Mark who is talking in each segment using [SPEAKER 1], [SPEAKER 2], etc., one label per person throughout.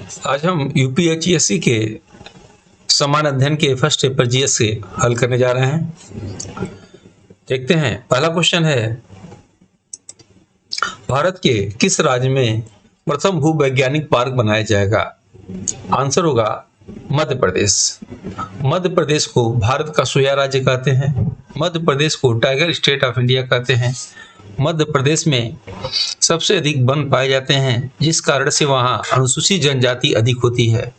[SPEAKER 1] आज हम यूपीएचएससी के समान अध्ययन के फर्स्ट पेपर जीएस से हल करने जा रहे हैं। देखते हैं, पहला क्वेश्चन है, भारत के किस राज्य में प्रथम भूवैज्ञानिक पार्क बनाया जाएगा? आंसर होगा मध्य प्रदेश। मध्य प्रदेश को भारत का सोया राज्य कहते हैं। मध्य प्रदेश को टाइगर स्टेट ऑफ इंडिया कहते हैं। मध्य प्रदेश में सबसे अधिक वन पाए जाते हैं, जिस कारण से वहां अनुसूचित जनजाति अधिक होती है।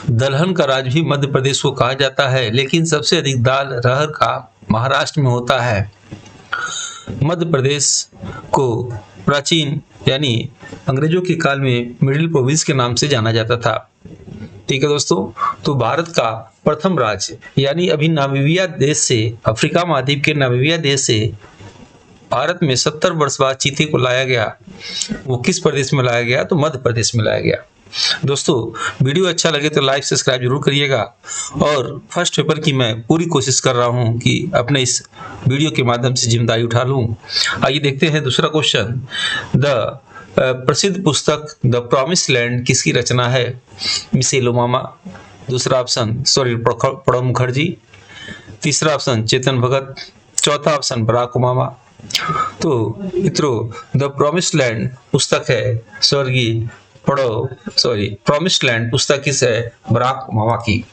[SPEAKER 1] दलहन का राज्य भी मध्य प्रदेश को कहा जाता है, लेकिन सबसे अधिक दाल अरहर का महाराष्ट्र में होता है। मध्य प्रदेश को प्राचीन यानी अंग्रेजों के काल में मिडिल प्रोविंस के नाम से जाना जाता था। ठीक है दोस्तों, तो भारत का प्रथम राज्य यानी अभी नामीबिया देश से, अफ्रीका महाद्वीप के नामीबिया देश से भारत में 70 वर्ष बाद चीते को लाया गया, वो किस प्रदेश में लाया गया? तो मध्य प्रदेश में लाया गया। दोस्तों, वीडियो अच्छा लगे तो लाइक सब्सक्राइब जरूर करिएगा। और फर्स्ट पेपर की मैं पूरी कोशिश कर रहा हूं कि अपने इस वीडियो के माध्यम से जिम्मेदारी उठा लूं। आइए देखते हैं दूसरा क्वेश्चन। द प्रसिद्ध पुस्तक द प्रॉमिस्ड लैंड किसकी रचना है? Michelle Obama. दूसरा ऑप्शन प्रणब मुखर्जी। तीसरा ऑप्शन चेतन भगत। चौथा ऑप्शन बराक ओबामा। तो मित्रों, द प्रॉमिस्ड लैंड पुस्तक है प्रॉमिस्ड लैंड पुस्तक किस है? बराक ओबामा की।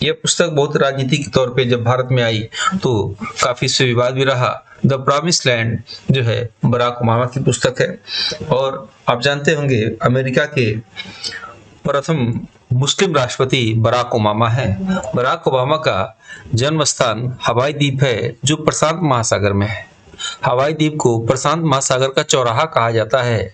[SPEAKER 1] यह पुस्तक बहुत राजनीतिक तौर पे जब भारत में आई तो काफी इससे विवाद भी रहा। द प्रॉमिस्ड लैंड जो है बराक ओबामा की पुस्तक है। और आप जानते होंगे अमेरिका के प्रथम मुस्लिम राष्ट्रपति बराक ओबामा है। बराक ओबामा का जन्म स्थान हवाई द्वीप है, जो प्रशांत महासागर में है। हवाई द्वीप को प्रशांत महासागर का चौराहा कहा जाता है।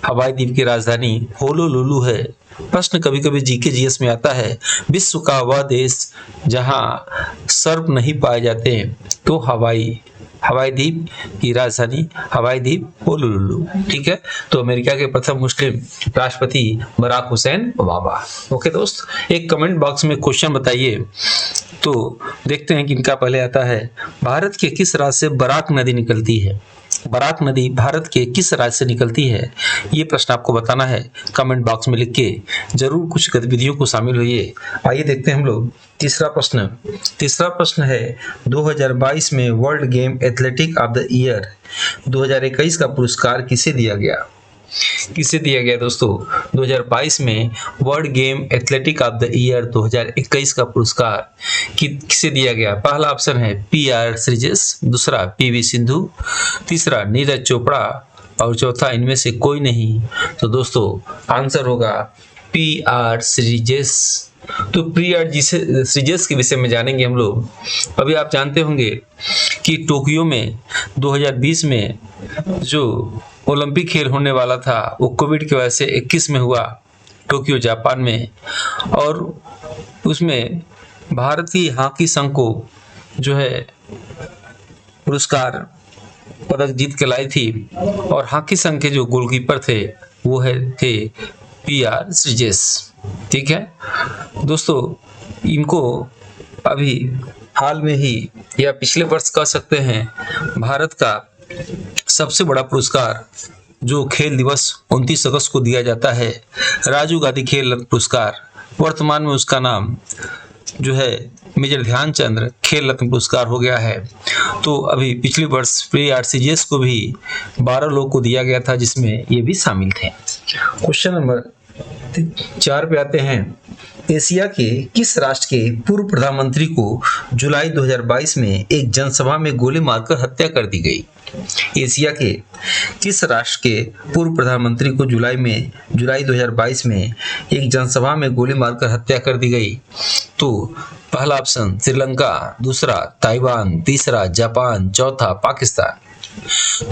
[SPEAKER 1] हवाई द्वीप की राजधानी होनोलुलु है। प्रश्न कभी कभी जीके जीएस में आता है, विश्व का वह देश जहां सर्प नहीं पाए जाते, तो हवाई द्वीप की राजधानी हवाई द्वीप होनोलुलु। ठीक है, तो अमेरिका के प्रथम मुस्लिम राष्ट्रपति बराक हुसैन ओबामा। ओके दोस्त, एक कमेंट बॉक्स में क्वेश्चन बताइए। तो देखते हैं कि इनका पहले आता है, भारत के किस राज्य से बराक नदी निकलती है? बराक नदी भारत के किस राज्य से निकलती है? ये प्रश्न आपको बताना है। कमेंट बॉक्स में लिख के जरूर कुछ गतिविधियों को शामिल होइए। आइए देखते हैं हम लोग तीसरा प्रश्न है, 2022 में world game athletic of the year 2021 का पुरस्कार किसे दिया गया? दोस्तों, 2022 में world game athletic of the year 2021 का पुरस्कार किसे दिया गया? पहला ऑप्शन है PR श्रीजेश, दूसरा PV सिंधु, तीसरा नीरज चोपड़ा और चौथा इनमें से कोई नहीं। तो दोस्तों आंसर होगा PR श्रीजेश। तो PR श्रीजेश के विषय में जानेंगे हम लोग। अभी आप जानते होंगे कि टोक्यो में 2020 में जो ओलंपिक खेल होने वाला था वो कोविड की वजह से 21 में हुआ, टोक्यो जापान में। और उसमें भारतीय हॉकी संघ को जो है पुरस्कार पदक जीत के लाई थी। और हॉकी संघ के जो गोलकीपर थे वो थे PR श्रीजेश। ठीक है दोस्तों, इनको अभी हाल में ही या पिछले वर्ष कह सकते हैं, भारत का सबसे बड़ा पुरस्कार जो खेल दिवस 29 अगस्त को दिया जाता है, राजीव गांधी खेल रत्न पुरस्कार, वर्तमान में उसका नाम जो है मेजर ध्यानचंद खेल रत्न पुरस्कार हो गया है। तो अभी पिछले वर्ष PR श्रीजेश को भी 12 लोगों को दिया गया था, जिसमें ये भी शामिल थे। क्वेश्चन नंबर 4 पे आते हैं, एशिया के किस राष्ट्र के पूर्व प्रधानमंत्री को जुलाई 2022 में एक जनसभा में गोली मारकर हत्या कर दी गई? एशिया के किस राष्ट्र के पूर्व प्रधानमंत्री को जुलाई 2022 में एक जनसभा में गोली मारकर हत्या कर दी गई? तो पहला ऑप्शन श्रीलंका, दूसरा ताइवान, तीसरा जापान, चौथा पाकिस्तान।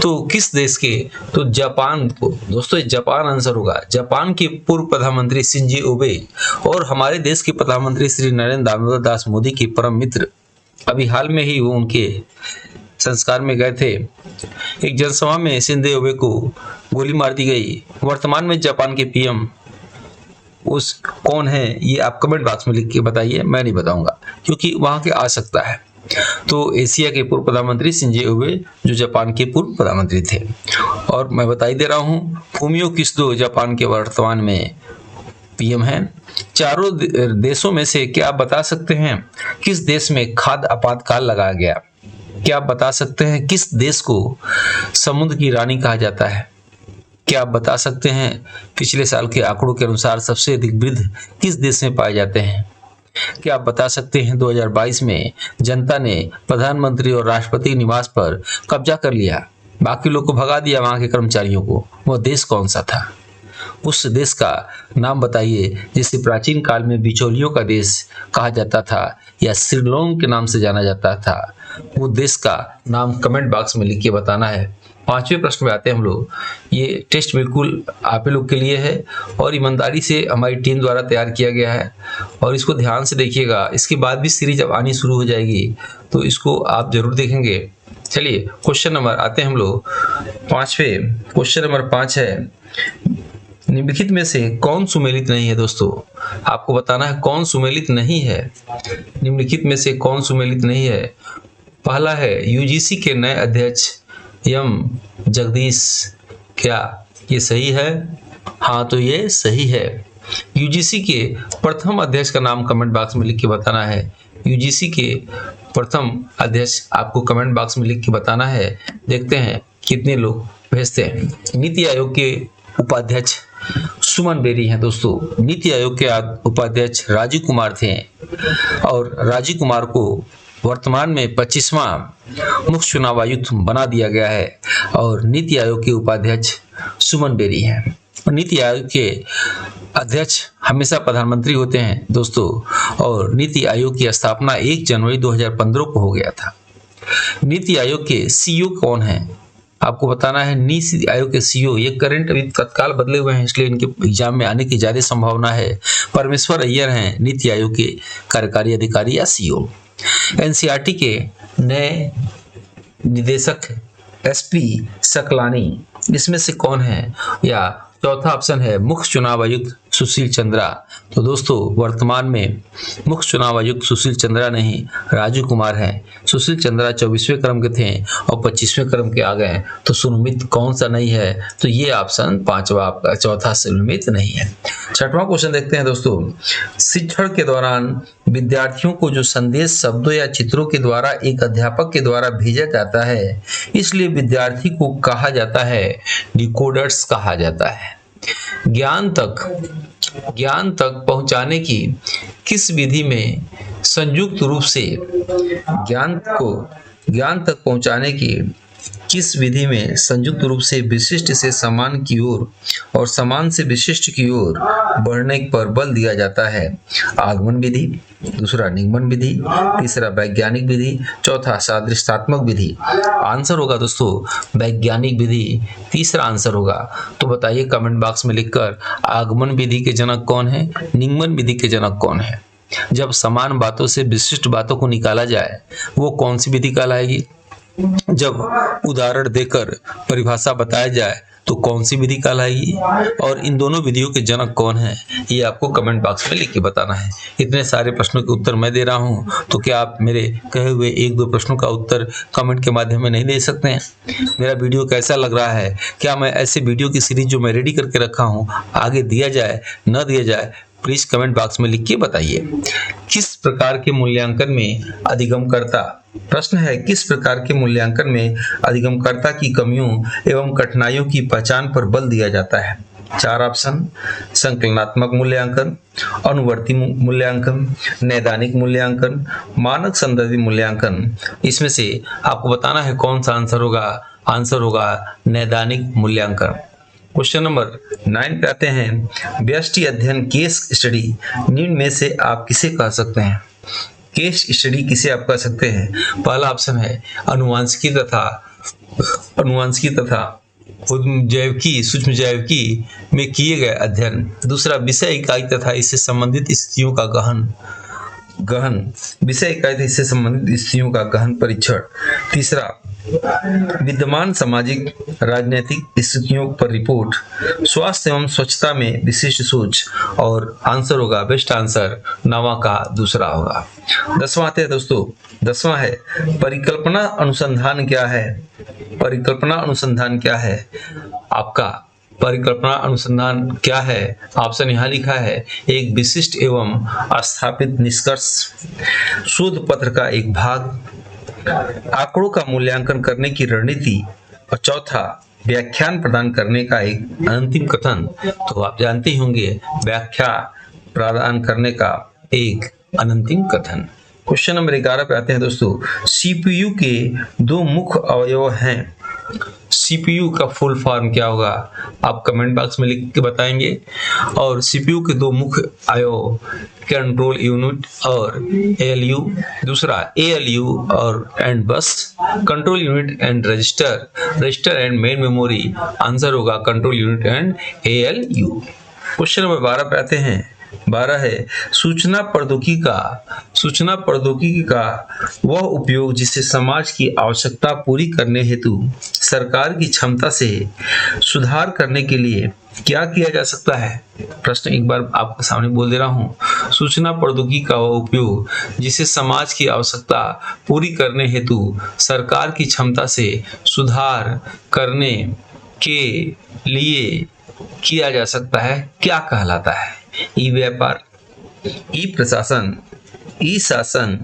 [SPEAKER 1] तो किस देश के? तो जापान को। दोस्तों जापान आंसर होगा। जापान के पूर्व प्रधानमंत्री शिंजो ओबे और हमारे देश के प्रधानमंत्री श्री नरेंद्र दामोदर दास मोदी के परम मित्र, अभी हाल में ही वो उनके संस्कार में गए थे। एक जनसभा में शिंजो ओबे को गोली मार दी गई। वर्तमान में जापान के PM उस कौन है, ये आप कमेंट बॉक्स में लिख के बताइए। मैं नहीं बताऊंगा क्योंकि वहां के आ सकता है। तो एशिया के पूर्व प्रधानमंत्री शिंजो ओबे जो जापान के पूर्व प्रधानमंत्री थे। और मैं बता ही दे रहा हूँ, फूमियो किस्डो जापान के वर्तमान में पीएम हैं। चारों देशों में से क्या आप बता सकते हैं किस देश में खाद्य आपातकाल लगाया गया? क्या आप बता सकते हैं किस देश को समुद्र की रानी कहा जाता है? क्या आप बता सकते हैं पिछले साल के आंकड़ों के अनुसार सबसे अधिक वृद्ध किस देश में पाए जाते हैं? क्या आप बता सकते हैं 2022 में जनता ने प्रधानमंत्री और राष्ट्रपति निवास पर कब्जा कर लिया, बाकी लोग को भगा दिया, वहां के कर्मचारियों को, वह देश कौन सा था? उस देश का नाम बताइए जिसे प्राचीन काल में बिचौलियों का देश कहा जाता था या सिरलोंग के नाम से जाना जाता था। वो देश का नाम कमेंट बॉक्स में लिख के बताना है। पांचवें प्रश्न में आते हैं हम लोग। ये टेस्ट बिल्कुल आप ही लोग के लिए है और ईमानदारी से हमारी टीम द्वारा तैयार किया गया है और इसको ध्यान से देखिएगा। इसके बाद भी सीरीज अब आनी शुरू हो जाएगी तो इसको आप जरूर देखेंगे। चलिए क्वेश्चन नंबर आते हैं हम लोग पांचवें। क्वेश्चन नंबर 5 है, निम्नलिखित में से कौन सुमेलित नहीं है? दोस्तों आपको बताना है कौन सुमेलित नहीं है। निम्नलिखित में से कौन सुमेलित नहीं है? पहला है यूजीसी के नए अध्यक्ष एम जगदीश। क्या ये सही है? हाँ तो ये सही है। यूजीसी के प्रथम अध्यक्ष का नाम कमेंट बॉक्स में लिख के बताना है। यूजीसी के प्रथम अध्यक्ष आपको कमेंट बॉक्स में लिख के बताना है। देखते हैं कितने लोग भेजते हैं। नीति आयोग के उपाध्यक्ष सुमन बेरी हैं। दोस्तों नीति आयोग के उपाध्यक्ष राजीव कुमार थे और राजीव कुमार को वर्तमान में 25वां मुख्य चुनाव आयुक्त बना दिया गया है और नीति आयोग के उपाध्यक्ष सुमन बेरी हैं। नीति आयोग के अध्यक्ष हमेशा प्रधानमंत्री होते हैं दोस्तों और नीति आयोग की स्थापना 1 जनवरी 2015 को हो गया था। नीति आयोग के सीईओ कौन है? आपको बताना है। नीति आयोग के सीईओ ये करंट अभी तत्काल बदले हुए हैं इसलिए इनके एग्जाम में आने की ज्यादा संभावना है। परमेश्वर अय्यर हैं नीति आयोग के कार्यकारी अधिकारी या सीईओ। एनसीईआरटी के नए निदेशक एसपी सकलानी इसमें से कौन है? या चौथा ऑप्शन है मुख्य चुनाव आयुक्त सुशील चंद्रा। तो दोस्तों वर्तमान में मुख्य चुनाव आयुक्त सुशील चंद्रा नहीं राजीव कुमार हैं। सुशील चंद्रा 24वें क्रम के थे और 25वें क्रम के आ गए। तो सुनिश्चित कौन सा नहीं है? तो ये ऑप्शन 5वां आपका, चौथा सुनिश्चित नहीं है। छठवां क्वेश्चन देखते हैं दोस्तों। शिक्षण के दौरान विद्यार्थियों को जो संदेश शब्दों या चित्रों के द्वारा एक अध्यापक के द्वारा भेजा जाता है इसलिए विद्यार्थी को कहा जाता है डिकोडर्स कहा जाता है। ज्ञान तक पहुंचाने की किस विधि में संयुक्त रूप से ज्ञान तक पहुंचाने की किस विधि में संयुक्त रूप से विशिष्ट से समान की ओर और समान से विशिष्ट की ओर बढ़ने पर बल दिया जाता है? आगमन विधि, दूसरा निगमन विधि, तीसरा वैज्ञानिक विधि, चौथा सादृश्यात्मक विधि। आंसर होगा दोस्तों वैज्ञानिक विधि, तीसरा आंसर होगा। तो बताइए कमेंट बॉक्स में लिखकर आगमन विधि के जनक कौन है, निगमन विधि के जनक कौन है? जब समान बातों से विशिष्ट बातों को निकाला जाए वो कौन सी विधि कहलाएगी? जब उदाहरण देकर परिभाषा बताया जाए तो कौन सी विधि कहलाएगी? और इन दोनों विधियों के जनक कौन है ये आपको कमेंट बॉक्स में लिख के बताना है। इतने सारे प्रश्नों के उत्तर मैं दे रहा हूं तो क्या आप मेरे कहे हुए 1-2 प्रश्नों का उत्तर कमेंट के माध्यम में नहीं दे सकते हैं? मेरा वीडियो कैसा लग रहा है? क्या मैं ऐसे वीडियो की सीरीज जो मैं रेडी करके रखा हूं आगे दिया जाए न दिया जाए? प्लीज कमेंट बॉक्स में लिख के बताइए। किस प्रकार के मूल्यांकन में अधिगमकर्ता, प्रश्न है किस प्रकार के मूल्यांकन में अधिगमकर्ता की कमियों एवं कठिनाइयों की पहचान पर बल दिया जाता है? 4 ऑप्शन। संकलनात्मक मूल्यांकन, अनुवर्ती मूल्यांकन, नैदानिक मूल्यांकन, मानक संदर्भी मूल्यांकन। इसमें से आपको बताना है कौन सा आंसर होगा। आंसर होगा नैदानिक मूल्यांकन। क्वेश्चन नंबर 9 पे आते हैं। व्यष्टि अध्ययन केस स्टडी निम्न में से आप किसे कह सकते हैं? केस स्टडी किसे आप कह सकते हैं? पहला ऑप्शन है अनुवांशिकी तथा जैविकी सूक्ष्म जैविकी में किए गए अध्ययन। दूसरा विषय इकाई तथा इससे संबंधित स्थितियों का गहन विषय इकाई तथा इससे संबंधित स्थितियों का गहन परीक्षण। तीसरा विद्यमान सामाजिक राजनीतिक स्थितियों पर रिपोर्ट। स्वास्थ्य एवं स्वच्छता में विशिष्ट सोच। और आंसर होगा बेस्ट आंसर 9वां का दूसरा होगा। 10वां आते हैं दोस्तों। 10वां है परिकल्पना अनुसंधान क्या है? परिकल्पना अनुसंधान क्या है? आपका परिकल्पना अनुसंधान क्या है? ऑप्शन यहाँ लिखा है, एक विशिष्ट एवं स्थापित निष्कर्ष, शोध पत्र का एक भाग, आंकड़ों का मूल्यांकन करने की रणनीति, और चौथा व्याख्यान प्रदान करने का एक अंतिम कथन। तो आप जानते ही होंगे व्याख्या प्रदान करने का एक अंतिम कथन। क्वेश्चन नंबर 11 पे आते हैं दोस्तों। सीपीयू के दो मुख्य अवयव हैं। सीपीयू का फुल फॉर्म क्या होगा? आप कमेंट बॉक्स में लिख के बताएंगे। और सीपीयू के दो मुख्य अवयव, कंट्रोल यूनिट और एएलयू। दूसरा एएलयू और and bus, control unit and register and main memory. Answer होगा control unit and ALU. Question number 12 पे आते हैं। 12 है, सूचना प्रौद्योगिकी का वह उपयोग जिससे समाज की आवश्यकता पूरी करने हेतु सरकार की क्षमता से सुधार करने के लिए क्या किया जा सकता है? प्रश्न एक बार आपके सामने बोल दे रहा हूं। सूचना प्रौद्योगिकी का वह उपयोग जिससे समाज की आवश्यकता पूरी करने हेतु सरकार की क्षमता से सुधार करने के लिए किया जा सकता है, क्या कहलाता है? ई व्यापार, ई प्रशासन, ई शासन,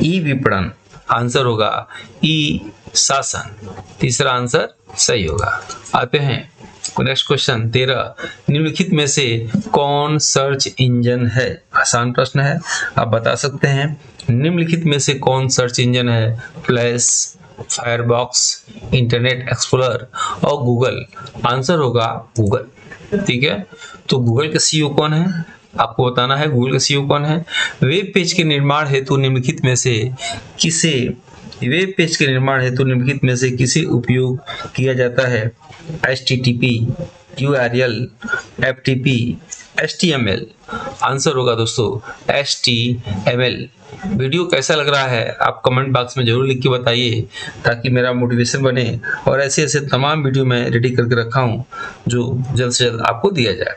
[SPEAKER 1] ई विपणन। आंसर होगा ई शासन। तीसरा आंसर सही होगा। आते हैं नेक्स्ट क्वेश्चन 13, निम्नलिखित में से कौन सर्च इंजन है? आसान प्रश्न है, आप बता सकते हैं। निम्नलिखित में से कौन सर्च इंजन है? फ्लैश, फायरबॉक्स, इंटरनेट एक्सप्लोरर और गूगल। आंसर होगा गूगल। ठीक है, तो गूगल का सीईओ कौन है? आपको बताना है गूगल का सीईओ कौन है। वेब पेज के निर्माण हेतु निम्नलिखित में से किसे उपयोग किया जाता है? HTTP, URL, FTP, HTML। Answer होगा दोस्तों HTML। वीडियो कैसा लग रहा है आप कमेंट बॉक्स में जरूर लिख के बताइए, ताकि मेरा मोटिवेशन बने और ऐसे ऐसे तमाम वीडियो मैं रेडी करके रखा हूँ जो जल्द से जल्द आपको दिया जाए।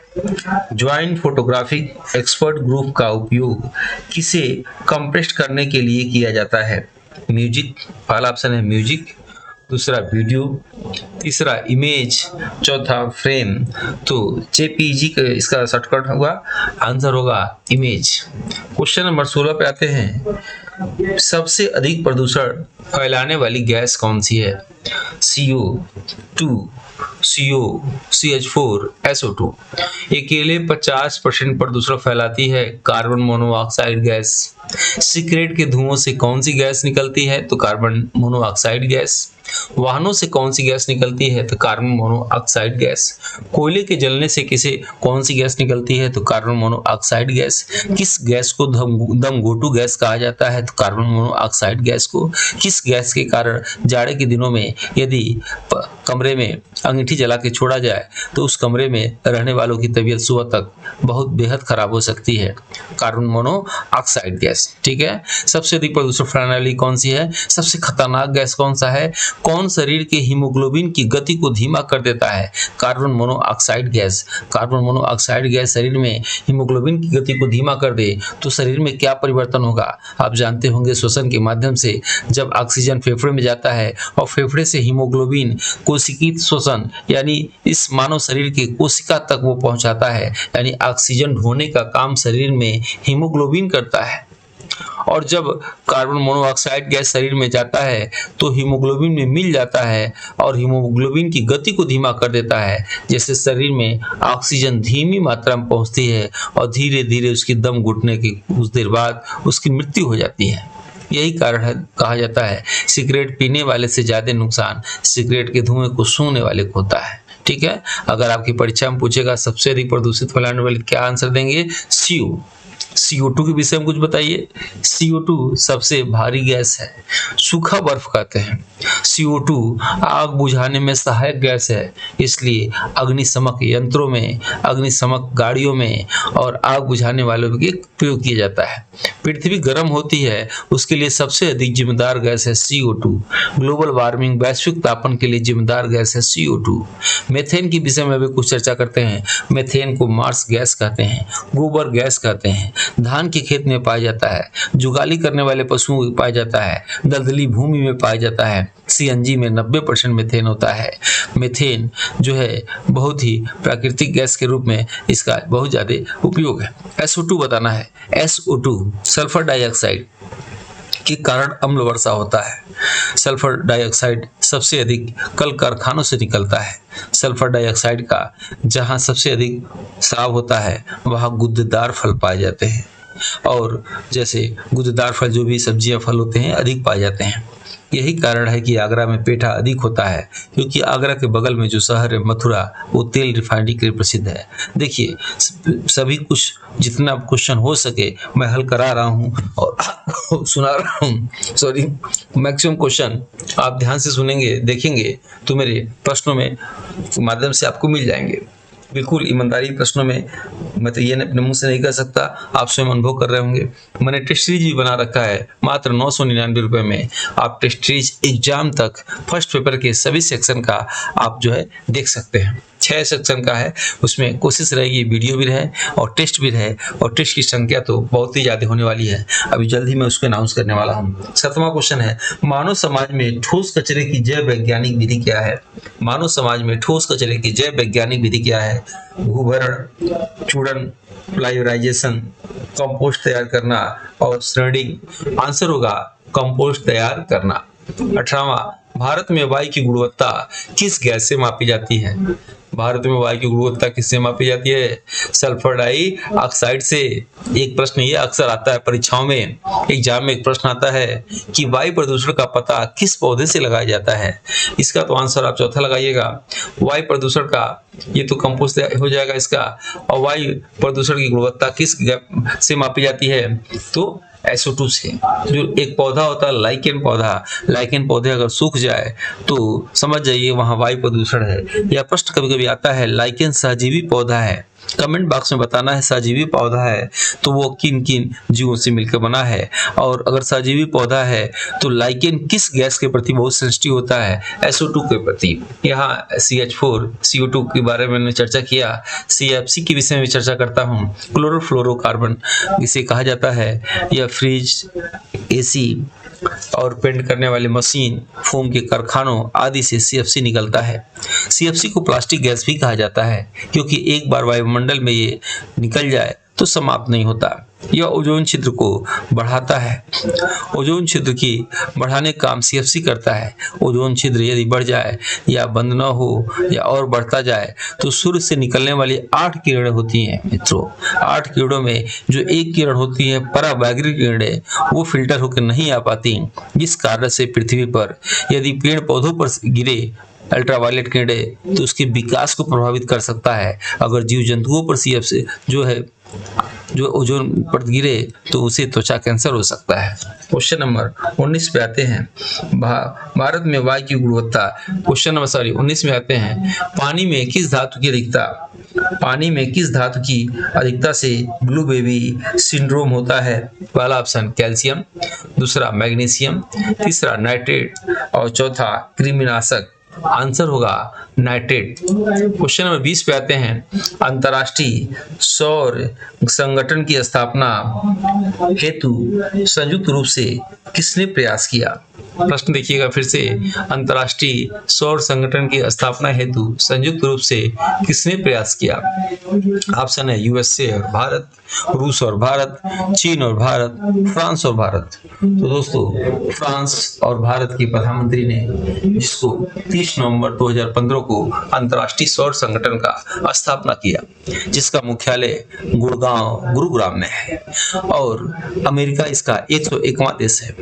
[SPEAKER 1] ज्वाइंट फोटोग्राफिक एक्सपर्ट ग्रुप का उपयोग किसे कंप्रेस करने के लिए किया जाता है? म्यूजिक, पहला ऑप्शन है म्यूजिक, दूसरा वीडियो, तीसरा इमेज, चौथा फ्रेम। तो JPG का इसका शॉर्टकट होगा, आंसर होगा इमेज। क्वेश्चन नंबर 16 पे आते हैं। सबसे अधिक प्रदूषण फैलाने वाली गैस कौन सी है? CO2, CO, CH4, SO2। अकेले 50% प्रदूषण फैलाती है कार्बन मोनोऑक्साइड गैस। सिगरेट के धुओं से कौन सी गैस निकलती है? तो कार्बन मोनोऑक्साइड गैस। वाहनों से कौन सी गैस निकलती है? तो कार्बन मोनोऑक्साइड गैस। कोयले के जलने से कौन सी गैस निकलती है? तो कार्बन मोनोऑक्साइड गैस। किस गैस को दम घोटू गैस कहा जाता है? तो कार्बन मोनोऑक्साइड गैस को। किस गैस के कारण जाड़े के दिनों में यदि कमरे में अंगीठी जला के छोड़ा जाए तो उस कमरे में रहने वालों की तबीयत सुबह तक बहुत बेहद खराब हो सकती है? Carbon monoxide gas. ठीक है, सबसे अधिक प्रदूषण फैलाने वाली कौन सी है? सबसे खतरनाक गैस कौन सा है? कौन शरीर के हीमोग्लोबिन की गति को धीमा कर देता है? Carbon monoxide gas. Carbon monoxide gas शरीर में हीमोग्लोबिन की गति को धीमा कर दे तो शरीर में क्या परिवर्तन होगा? आप जानते होंगे श्वसन के माध्यम से जब ऑक्सीजन फेफड़े में जाता है और फेफड़े से हीमोग्लोबिन कोशिकीय श्वसन यानी इस मानव शरीर के कोशिका तक वो पहुंचाता है, यानी ऑक्सीजन ढोने का काम शरीर में हीमोग्लोबिन करता है। और जब कार्बन मोनोऑक्साइड गैस शरीर में जाता है तो हीमोग्लोबिन में मिल जाता है और हीमोग्लोबिन की गति को धीमा कर देता है, जैसे शरीर में ऑक्सीजन धीमी मात्रा में पहुंचती है और धीरे धीरे उसकी दम घुटने की कुछ देर बाद उसकी मृत्यु हो जाती है। यही कारण है, कहा जाता है सिगरेट पीने वाले से ज्यादा नुकसान सिगरेट के धुएं को सूंघने वाले को होता है। ठीक है, अगर आपकी परीक्षा में पूछेगा सबसे अधिक प्रदूषित फैलाने वाले, क्या आंसर देंगे? CO2 के विषय में कुछ बताइए। CO2 सबसे भारी गैस है, सूखा बर्फ कहते हैं। CO2 आग बुझाने में सहायक गैस है, इसलिए अग्निशमक यंत्रों में, अग्निशमक गाड़ियों में और आग बुझाने वालों में प्रयोग किया जाता है। पृथ्वी गर्म होती है उसके लिए सबसे अधिक जिम्मेदार गैस है CO2। ग्लोबल वार्मिंग, वैश्विक तापन के लिए जिम्मेदार गैस है CO2। मेथेन के विषय में भी कुछ चर्चा करते हैं। मेथेन को मार्स गैस कहते हैं, गोबर गैस कहते हैं। धान के खेत में पाया जाता है, जुगाली करने वाले पशुओं में पाया जाता है, दलदली भूमि में पाया जाता है, सीएनजी में 90% मीथेन होता है। मीथेन जो है बहुत ही प्राकृतिक गैस के रूप में इसका बहुत ज़्यादा उपयोग है। SO2 बताना है। SO2 सल्फर डाइऑक्साइड के कारण अम्ल वर्षा होता है। सल्फर डाइऑक्साइड सबसे अधिक कल कारखानों से निकलता है। सल्फर डाइऑक्साइड का जहाँ सबसे अधिक स्राव होता है वहाँ गुद्देदार फल पाए जाते हैं, और जैसे गुद्देदार फल जो भी सब्जियां फल होते हैं अधिक पाए जाते हैं। यही कारण है कि आगरा में पेठा अधिक होता है, क्योंकि आगरा के बगल में जो शहर है मथुरा, वो तेल रिफाइनरी के लिए प्रसिद्ध है। देखिए सभी कुछ जितना क्वेश्चन हो सके मैं हल करा रहा हूँ और आपको सुना रहा हूँ। सॉरी, मैक्सिमम क्वेश्चन आप ध्यान से सुनेंगे, देखेंगे तो मेरे प्रश्नों में माध्यम से आपको मिल जाएंगे। बिल्कुल ईमानदारी प्रश्नों में मैं तो ये अपने मुंह से नहीं कह सकता, आप स्वयं अनुभव कर रहे होंगे। मैंने टेस्ट सीरीज भी बना रखा है मात्र 999 रुपये में। आप टेस्ट सीरीज एग्जाम तक फर्स्ट पेपर के सभी सेक्शन का आप जो है देख सकते हैं। 6 सेक्शन का है, उसमें कोशिश रहेगी वीडियो भी रहे और टेस्ट भी रहे, और टेस्ट की संख्या तो बहुत ही ज़्यादा होने वाली है। अभी जल्द ही मैं उसको अनाउंस करने वाला हूँ। 7वां क्वेश्चन है, मानव समाज में ठोस कचरे की जैव वैज्ञानिक विधि क्या है? मानव समाज में ठोस कचरे की जैव वैज्ञानिक विधि क्या है? भूभरण, चूड़न, फ्लाइवराइजेशन, कंपोस्ट तैयार करना और श्रेडिंग। आंसर होगा कंपोस्ट तैयार करना। 18वां, भारत में वायु की गुणवत्ता किस गैस से मापी जाती है? भारत में वायु की गुणवत्ता किससे मापी जाती है? सल्फर डाइऑक्साइड से। एक प्रश्न ये अक्सर आता है परीक्षाओं में, एग्जाम में एक प्रश्न आता है कि वायु प्रदूषण का पता किस पौधे से लगाया जाता है? इसका तो आंसर आप चौथा लगाइएगा। वायु प्रदूषण का ये तो कंपोस्ट हो जाएगा इसका। और वायु प्रदूषण की गुणवत्ता किस से मापी जाती है? तो SO2 से। जो एक पौधा होता है लाइकेन पौधा, लाइकेन पौधे अगर सूख जाए तो समझ जाइए वहाँ वायु प्रदूषण है। यह प्रश्न कभी कभी आता है, लाइकेन सहजीवी पौधा है। कमेंट बॉक्स में बताना है सहजीवी पौधा है तो वो किन किन जीवों से मिलकर बना है, और अगर सहजीवी पौधा है तो लाइकेन किस गैस के प्रति बहुत सेंसिटिव होता है? SO2 के प्रति। यहाँ CH4 CO2 के बारे में मैंने चर्चा किया, CFC के विषय में चर्चा करता हूँ। क्लोरोफ्लोरोकार्बन इसे कहा जाता है। यह फ्रिज, AC और पेंट करने वाली मशीन, फोम के कारखानों आदि से CFC निकलता है। CFC को प्लास्टिक गैस भी कहा जाता है, क्योंकि एक बार वायुमंडल में ये निकल जाए तो समाप्त नहीं होता। यह ओजोन छिद्र को बढ़ाता है। ओजोन छिद्र की बढ़ाने का काम CFC करता है। ओजोन छिद्र यदि बढ़ जाए या बंद न हो या और बढ़ता जाए तो सूर्य से निकलने वाली 8 किरणें होती हैं मित्रों। 8 किरणों में जो एक किरण होती है पराबैंगनी किरणें, वो फिल्टर होकर नहीं आ पाती, जिस कारण से पृथ्वी पर यदि पेड़ पौधों पर गिरे अल्ट्रावायलेट किरणें तो उसके विकास को प्रभावित कर सकता है। अगर जीव जंतुओं पर CFC जो ओजोन पर गिरे तो उसे त्वचा कैंसर हो सकता है। क्वेश्चन नंबर 19 पे आते हैं। भारत में वायु की गुणवत्ता। क्वेश्चन नंबर 19 में आते हैं, पानी में किस धातु की अधिकता? पानी में किस धातु की अधिकता से ब्लू बेबी सिंड्रोम होता है? पहला ऑप्शन कैल्शियम, दूसरा मैग्नीशियम, तीसरा नाइट्रेट और चौथा कृमिनाशक। आंसर होगा नाइट्रेट। क्वेश्चन नंबर 20 पे आते हैं, अंतर्राष्ट्रीय सौर संगठन की स्थापना हेतु संयुक्त रूप से किसने प्रयास किया? प्रश्न देखिएगा फिर से, अंतर्राष्ट्रीय सौर संगठन की स्थापना हेतु संयुक्त रूप से किसने प्रयास किया? ऑप्शन है USA और भारत, रूस और भारत, चीन और भारत, फ्रांस और भारत। तो दोस्तों फ्रांस और भारत के प्रधानमंत्री ने, जिसको 30 नवंबर 2015 को अंतर्राष्ट्रीय सौर संगठन का स्थापना किया, जिसका मुख्यालय गुरुग्राम में है, और अमेरिका इसका 101वां देश है।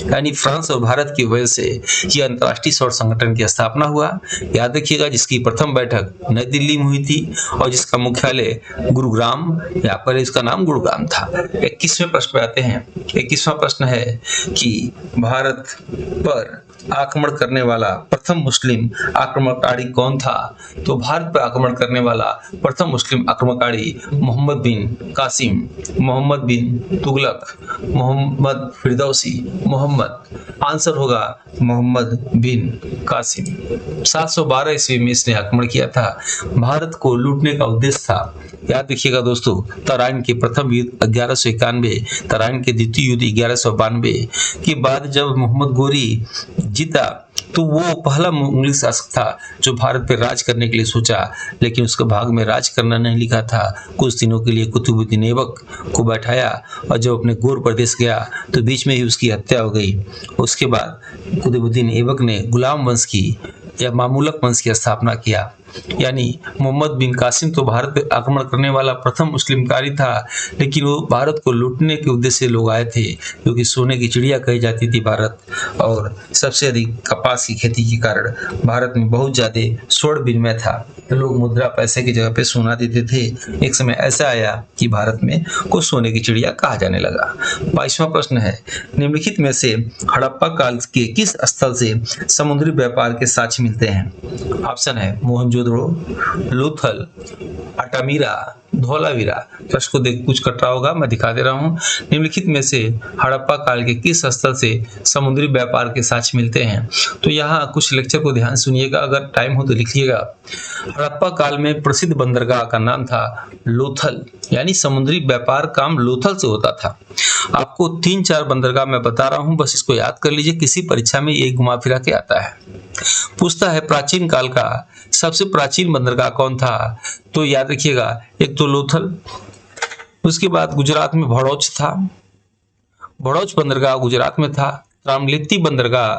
[SPEAKER 1] यानी फ्रांस और भारत की वजह से यह अंतर्राष्ट्रीय सौर संगठन की स्थापना हुआ। याद रखिएगा, जिसकी प्रथम बैठक नई दिल्ली में हुई थी और जिसका मुख्यालय गुरुग्राम, या पहले इसका नाम गुरुग्राम था। 21वें प्रश्न पे आते हैं। 21वां प्रश्न है कि भारत पर आक्रमण करने वाला प्रथम मुस्लिम आक्रमणकारी कौन था? तो भारत पर आक्रमण करने वाला प्रथम मुस्लिम आक्रमणकारी मोहम्मद बिन कासिम, मोहम्मद बिन तुगलक, मोहम्मद फिरदौसी, मोहम्मद। आंसर होगा मोहम्मद बिन कासिम। 712 ईस्वी में इसने आक्रमण किया था। भारत को लूटने का उद्देश्य था। याद रखिएगा दोस्तों, तराइन के प्रथम युद्ध 1191, तराइन के द्वितीय युद्ध 1192 के बाद जब मोहम्मद गोरी जीता तो वो पहला मुगल शासक था जो भारत पर राज करने के लिए सोचा, लेकिन उसके भाग में राज करना नहीं लिखा था। कुछ दिनों के लिए कुतुबुद्दीन ऐबक को बैठाया और जब अपने गोर प्रदेश गया तो बीच में ही उसकी हत्या हो गई। उसके बाद कुतुबुद्दीन ऐबक ने गुलाम वंश की या मामूलक वंश की स्थापना किया। यानी मोहम्मद बिन कासिम तो भारत पर आक्रमण करने वाला प्रथम मुस्लिम कारी था, लेकिन वो भारत को लूटने के उद्देश्य से लोग आए थे, क्योंकि सोने की चिड़िया कही जाती थी भारत, और सबसे अधिक कपास की खेती के कारण भारत में बहुत ज्यादा स्वर्ण विनिमय था, तो लोग मुद्रा पैसे की जगह पे सोना देते थे। एक समय ऐसा आया कि भारत में को सोने की चिड़िया कहा जाने लगा। 22वां प्रश्न है, निम्नलिखित में से हड़प्पा काल के किस स्थल से समुद्री व्यापार के साक्ष्य मिलते हैं? ऑप्शन है मोहनजोदड़ो, लोथल, अल्टामीरा, धोलावीरा। प्रश्न को देख कुछ कटरा होगा, मैं दिखा दे रहा हूँ। निम्नलिखित में से हड़प्पा काल के किस स्थल से समुद्री व्यापार के साक्ष्य मिलते हैं? तो यहाँ कुछ लेक्चर को ध्यान सुनिएगा, अगर टाइम हो तो लिखिएगा। हड़प्पा काल में प्रसिद्ध बंदरगाह का नाम था लोथल, यानी समुद्री व्यापार काम लोथल से होता था। आपको 3-4 बंदरगाह मैं बता रहा हूँ, बस इसको याद कर लीजिए, किसी परीक्षा में ये घुमा फिरा के आता है। पूछता है प्राचीन काल का सबसे प्राचीन बंदरगाह कौन था? तो याद रखिएगा, एक तो लोथल, उसके बाद गुजरात में भड़ौच था, भड़ौच बंदरगाह गुजरात में था। रामलीति बंदरगाह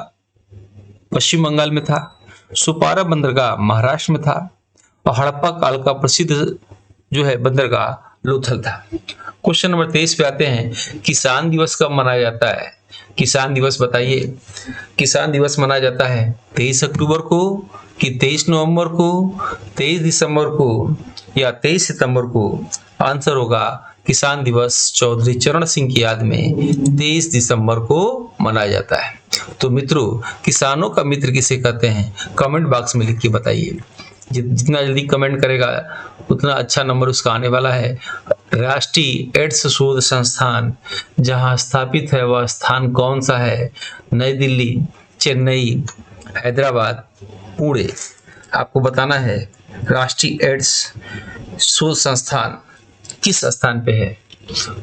[SPEAKER 1] पश्चिम बंगाल में था। सुपारा बंदरगाह महाराष्ट्र में था। और हड़प्पा काल का प्रसिद्ध जो है बंदरगाह लोथल था। क्वेश्चन नंबर 23 पे आते हैं, किसान दिवस कब मनाया जाता है? किसान दिवस बताइए। किसान दिवस मनाया जाता है 23 अक्टूबर को कि 23 नवंबर को, 23 दिसंबर को या 23 सितंबर को? आंसर होगा किसान दिवस चौधरी चरण सिंह की याद में 23 दिसंबर को मनाया जाता है। तो मित्रों, किसानों का मित्र किसे कहते हैं? कमेंट बॉक्स में लिख के बताइए। जितना जल्दी कमेंट करेगा उतना अच्छा नंबर उसका आने वाला है। राष्ट्रीय एड्स शोध संस्थान जहां स्थापित है वह स्थान कौन सा है? नई दिल्ली, चेन्नई, हैदराबाद, पुणे। आपको बताना है राष्ट्रीय एड्स शोध संस्थान किस स्थान पे है,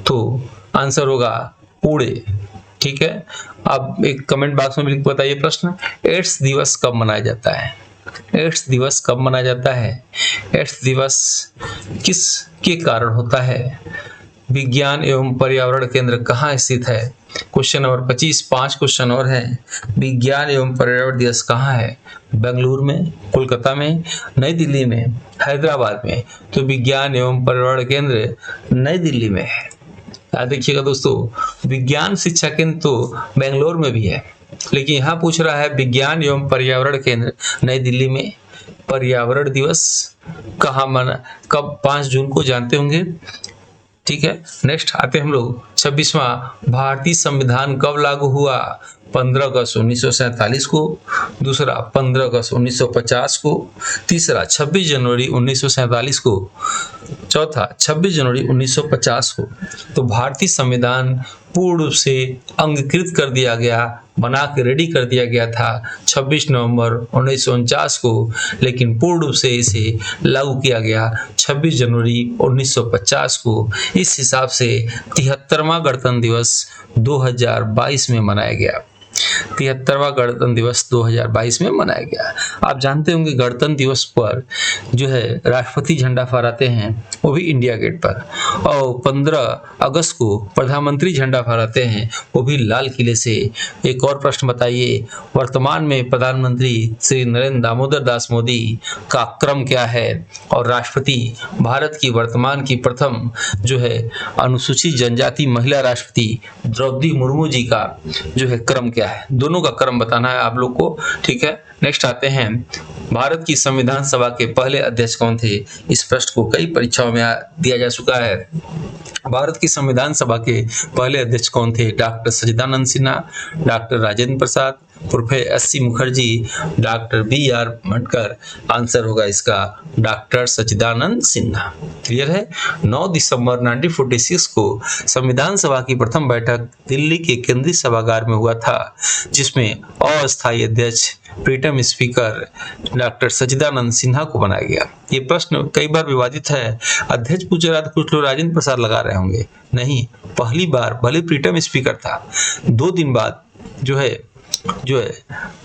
[SPEAKER 1] तो आंसर होगा पुणे। ठीक है, अब एक कमेंट बॉक्स में लिख बताइए प्रश्न, एड्स दिवस कब मनाया जाता है? एड्स दिवस कब मनाया जाता है? एड्स दिवस किस के कारण होता है? विज्ञान एवं पर्यावरण केंद्र कहाँ स्थित है? क्वेश्चन नंबर 25, 5 क्वेश्चन और हैं। विज्ञान एवं पर्यावरण दिवस कहाँ है? बेंगलुरु में, कोलकाता में, नई दिल्ली में, हैदराबाद में। तो विज्ञान एवं पर्यावरण केंद्र नई दिल्ली में है। याद देखिएगा दोस्तों, विज्ञान शिक्षा केंद्र तो बेंगलोर में भी है, लेकिन यहाँ पूछ रहा है विज्ञान एवं पर्यावरण केंद्र नई दिल्ली में। पर्यावरण दिवस कहाँ मना, कब? 5 जून को, जानते होंगे। ठीक है, नेक्स्ट आते हम लोग 26वां, भारतीय संविधान कब लागू हुआ? 15 अगस्त 1947 को, दूसरा 15 अगस्त 1950 को, तीसरा 26 जनवरी 1947 को, चौथा 26 जनवरी 1950 को। तो भारतीय संविधान पूर्ण रूप से अंगीकृत कर दिया गया, बना के रेडी कर दिया गया था 26 नवंबर 1949 को, लेकिन पूर्ण रूप से इसे लागू किया गया 26 जनवरी 1950 को। इस हिसाब से 73वां गणतंत्र दिवस 2022 में मनाया गया। 73वां गणतंत्र दिवस 2022 में मनाया गया। आप जानते होंगे गणतंत्र दिवस पर जो है राष्ट्रपति झंडा फहराते हैं, वो भी इंडिया गेट पर, और 15 अगस्त को प्रधानमंत्री झंडा फहराते हैं, वो भी लाल किले से। एक और प्रश्न बताइए, वर्तमान में प्रधानमंत्री श्री नरेंद्र दामोदर दास मोदी का क्रम क्या है? और राष्ट्रपति भारत की वर्तमान की प्रथम जो है अनुसूचित जनजाति महिला राष्ट्रपति द्रौपदी मुर्मू जी का जो है क्रम क्या है? दोनों का क्रम बताना है आप लोग को। ठीक है, नेक्स्ट आते हैं, भारत की संविधान सभा के पहले अध्यक्ष कौन थे? इस प्रश्न को कई परीक्षाओं में दिया जा चुका है। भारत की संविधान सभा के पहले अध्यक्ष कौन थे? Doctor Sachchidananda Sinha, doctor Rajendra Prasad, professor S C. Mukherjee, doctor B R. Ambedkar. Answer होगा इसका डॉक्टर सच्चिदानंद सिन्हा। क्लियर है। 9 दिसंबर 1946 को संविधान सभा की प्रथम बैठक दिल्ली के केंद्रीय सभागार में हुआ था, जिसमें अस्थायी अध्यक्ष preterm speaker doctor Sachchidananda Sinha को बनाया गया। ये प्रश्न कई बार विवादित है। अध्यक्ष पूछ रहा था, कुछ लोग राजेंद्र प्रसाद लगा रहे होंगे। नहीं, पहली बार भले प्रीटम स्पीकर था, 2 दिन बाद जो है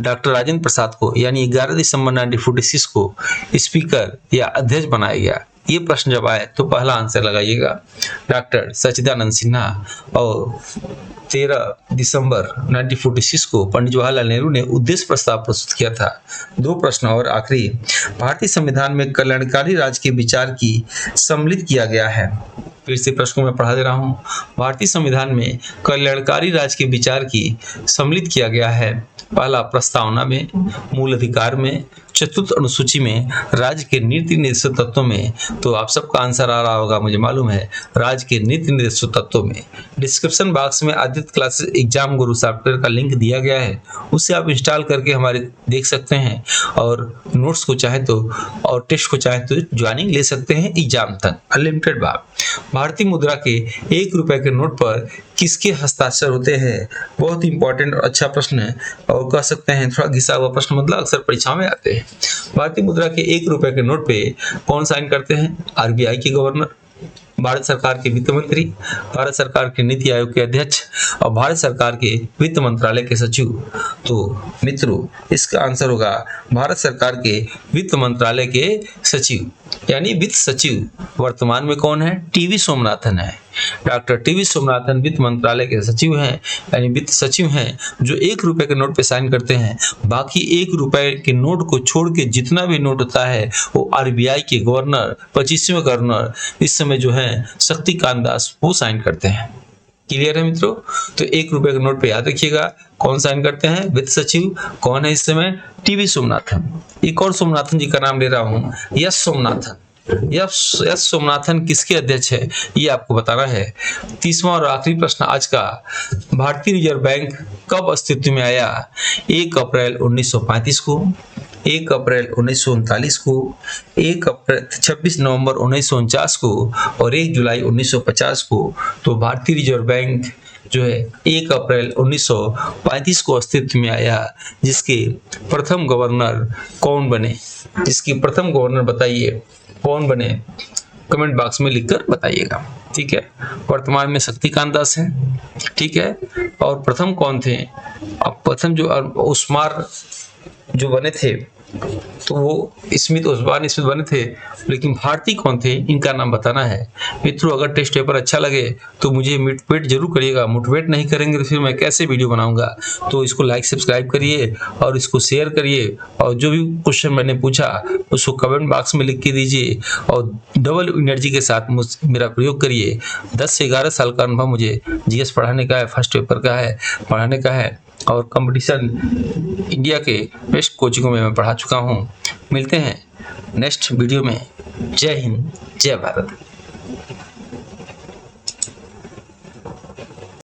[SPEAKER 1] डॉक्टर राजेंद्र प्रसाद को यानी 11 दिसंबर 1946 को स्पीकर या अध्यक्ष बनाया गया। ये प्रश्न जब आए तो पहला आंसर लगाइएगा डॉक्टर सच्चिदानंद सिन्हा। और 13 दिसंबर 1946 को पंडित जवाहरलाल नेहरू ने उद्देश्य प्रस्ताव प्रस्तुत किया था। 2 प्रश्न और आखिरी, भारतीय संविधान में कल्याणकारी राज्य के विचार की सम्मिलित किया गया है। फिर से प्रश्न में पढ़ा दे रहा हूं। भारतीय संविधान में कल्याणकारी राज्य के विचार की सम्मिलित किया गया है। पहला, प्रस्तावना में, मूल अधिकार में, चतुर्थ अनुसूची में, राज्य के नीति निर्देशक तत्वों में। तो आप सबका आंसर आ रहा होगा, मुझे मालूम है, राज्य के नीति निर्देशक तत्वों में। डिस्क्रिप्शन बॉक्स में आदित्य क्लासेस एग्जाम गुरु सॉफ्टवेयर का लिंक दिया गया है, उससे आप इंस्टॉल करके हमारे देख सकते हैं और नोट्स को चाहे तो और टेस्ट को चाहे तो ज्वाइनिंग ले सकते हैं एग्जाम तक, अनलिमिटेड भाग। भारतीय मुद्रा के 1 रुपए के नोट पर किसके हस्ताक्षर होते हैं? बहुत इंपॉर्टेंट और अच्छा प्रश्न है और कह सकते हैं थोड़ा घिसा हुआ प्रश्न, मतलब अक्सर परीक्षा में आते हैं। भारतीय मुद्रा के 1 रुपए के नोट पे कौन साइन करते हैं? आरबीआई के गवर्नर, भारत सरकार के वित्त मंत्री, भारत सरकार के नीति आयोग के अध्यक्ष और भारत सरकार के वित्त मंत्रालय के सचिव। तो मित्रों, इसका आंसर होगा भारत सरकार के वित्त मंत्रालय के सचिव यानी वित्त सचिव वर्तमान में कौन है? टीवी सोमनाथन है। डॉक्टर टीवी सोमनाथन वित्त मंत्रालय के सचिव हैं यानी वित्त सचिव हैं, जो 1 रुपए के नोट पे साइन करते हैं। बाकी 1 रुपए के नोट को छोड़ के जितना भी नोट होता है वो आरबीआई के गवर्नर, 25वें गवर्नर इस समय जो है शक्तिकांत दास, वो साइन करते हैं। क्लियर है मित्रों? तो 1 रुपए के नोट पे याद रखिएगा कौन साइन करते हैं? वित्त सचिव। कौन है इस समय? टीवी सोमनाथन। एक और सोमनाथन जी का नाम ले रहा हूं, यस सोमनाथन। यस सोमनाथन किसके अध्यक्ष है ये आपको बताना है। 30वां और आखिरी प्रश्न आज का, भारतीय रिजर्व बैंक कब अस्तित्व में आया? 1 अप्रैल 1935 को, 1 अप्रैल 1939 को, 26 नवंबर 1949 को और 1 जुलाई 1950 को। तो भारतीय रिजर्व बैंक जो है 1 अप्रैल 1935 को अस्तित्व में आया। जिसके प्रथम गवर्नर कौन बने? जिसकी प्रथम गवर्नर बताइए कौन बने? कमेंट बॉक्स में लिखकर बताइएगा। ठीक है, वर्तमान में शक्तिकांत दास हैं। ठीक है, और प्रथम कौन थे? अब प्रथम जो उस्मार जो बने थे तो वो उस्मान स्मिथ बने थे, लेकिन भारतीय कौन थे इनका नाम बताना है। मित्रों, अगर टेस्ट पेपर अच्छा लगे तो मुझे मोटिवेट जरूर करिएगा। मोटिवेट नहीं करेंगे तो फिर मैं कैसे वीडियो बनाऊंगा? तो इसको लाइक सब्सक्राइब करिए और इसको शेयर करिए और जो भी क्वेश्चन मैंने पूछा उसको कमेंट बॉक्स में लिख के दीजिए और डबल एनर्जी के साथ मेरा प्रयोग करिए। 10 से 11 साल का अनुभव मुझे जीएस पढ़ाने का है, फर्स्ट पेपर का है, पढ़ाने का है और कंपटीशन इंडिया के बेस्ट कोचिंगों में मैं पढ़ा चुका हूं। मिलते हैं नेक्स्ट वीडियो में। जय हिंद, जय भारत।